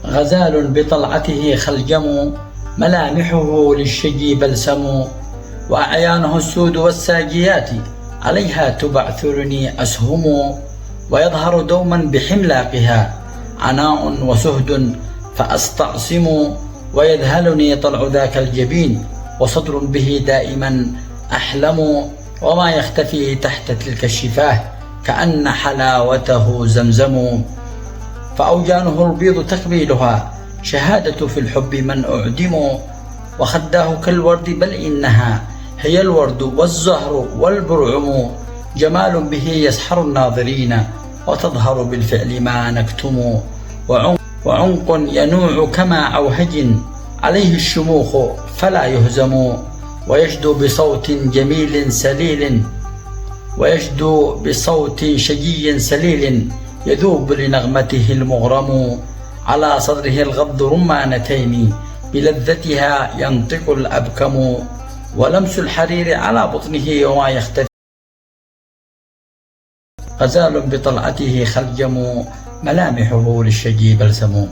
غزال بطلعته خلجم، ملامحه للشجي بلسم، وأعيانه السود والساجيات، عليها تبعثرني أسهم، ويظهر دوما بحملاقها عناء وسهد فأستعصم، ويذهلني طلع ذاك الجبين، وصدر به دائما أحلم، وما يختفي تحت تلك الشفاه كأن حلاوته زمزم، فأوجانه البيض تقبيلها شهادة في الحب من أعدم، وخداه كالورد بل إنها هي الورد والزهر والبرعم، جمال به يسحر الناظرين وتظهر بالفعل ما نكتم، وعنق ينوع كما عوهج عليه الشموخ فلا يهزم، ويشدو بصوت جميل سليل، ويشدو بصوت شجي سليل يذوب لنغمته المغرم، على صدره الغض رمانتين بلذتها ينطق الأبكم، ولمس الحرير على بطنه وما يختفي. غزال بطلعته خلجم، ملامحه للشجي بلسم.